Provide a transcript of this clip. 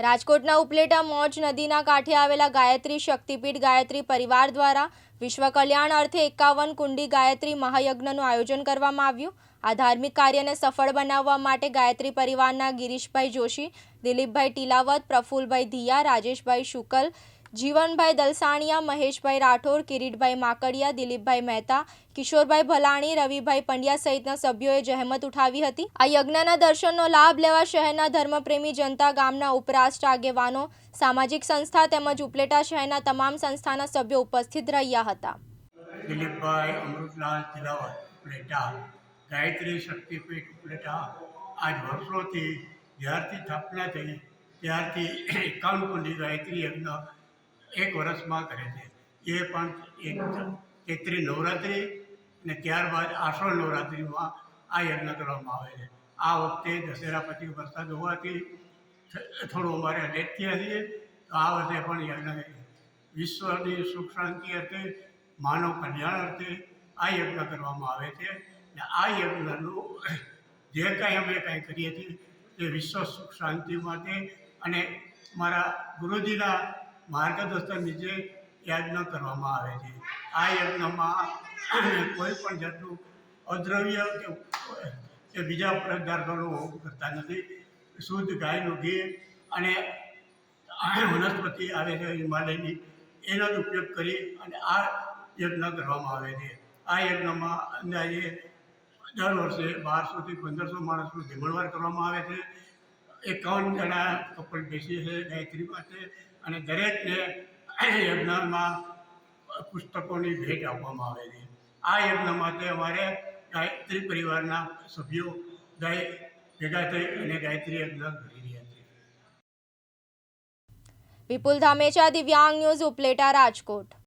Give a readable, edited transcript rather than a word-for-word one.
રાજકોટના ઉપલેટા મોજ નદીના કાંઠે આવેલા ગાયત્રી શક્તિપીઠ ગાયત્રી પરિવાર દ્વારા વિશ્વ કલ્યાણ અર્થે 51 કુંડી ગાયત્રી મહાયજ્ઞનું આયોજન કરવામાં આવ્યું। આ ધાર્મિક કાર્યને સફળ બનાવવા માટે ગાયત્રી પરિવારના ગિરીશભાઈ જોશી, દિલીપભાઈ ટીલાવત, પ્રફુલભાઈ ધિયા, રાજેશભાઈ શુકલ, જીવનભાઈ દલસાણિયા, મહેશભાઈ રાઠોડ, કિરીટભાઈ માકડિયા, દિલીપભાઈ મહેતા, કિશોરભાઈ ભલાણી, રવિભાઈ પંડ્યા સહિતના સભ્યોએ જહેમત ઉઠાવી હતી। આ યજ્ઞના દર્શનનો લાભ લેવા શહેરના ધર્મપ્રેમી જનતા, ગામના ઉપરાષ્ટ્ર આગેવાનો, સામાજિક સંસ્થા તેમજ ઉપલેટા શહેરના તમામ સંસ્થાના સભ્યો ઉપસ્થિત રહ્યા હતા। દિલીપભાઈ અમૃતલાલ તિલાવત, ઉપલેટા ગાયત્રી શક્તિપીઠ ઉપલેટા આજ વર્ષોથી જ્યારથી સ્થાપના થઈ ત્યારથી 51 કુંડી ગાયત્રી યજ્ઞ એક વર્ષમાં કરે છે। એ પણ એક ચૈત્રી નવરાત્રિ અને ત્યારબાદ આસો નવરાત્રિમાં આ યજ્ઞ કરવામાં આવે છે। આ વખતે દશેરા પછી વરસાદ હોવાથી થોડું અમારે લેટ થયા છીએ, તો આ વર્ષે પણ યજ્ઞ વિશ્વની સુખ શાંતિ અર્થે, માનવ કલ્યાણ અર્થે આ યજ્ઞ કરવામાં આવે છે। અને આ યજ્ઞનું જે કાંઈ અમે કાંઈ કરીએ છીએ તે વિશ્વ સુખ શાંતિ માટે અને મારા ગુરુજીના માર્ગદર્શન નીચે યજ્ઞ કરવામાં આવે છે। આ યજ્ઞમાં કોઈ પણ જાતનું અદ્રવ્ય કે બીજા પદાર્થોનો કરતા નથી। શુદ્ધ ગાયનું ઘી અને વનસ્પતિ આવે છે હિમાલયની, એનો જ ઉપયોગ કરી અને આ યજ્ઞ કરવામાં આવે છે। આ યજ્ઞમાં અંદાજે દર વર્ષે 1200 થી 1500 માણસનું જમણવાર કરવામાં આવે છે। 51 જણા કપલ બેસીએ છે ગાયત્રી પાસે અને દરેકને યજ્ઞમાં પુસ્તકોની ભેટ આપવામાં આવે છે। આ યજ્ઞ માટે અમારે ગાયત્રી પરિવારના સભ્યો ભેગા થઈ અને ગાયત્રી યજ્ઞ કરી રહ્યા છે। વિપુલ ધામેચા, દિવ્યાંગ ન્યૂઝ, ઉપલેટા, રાજકોટ।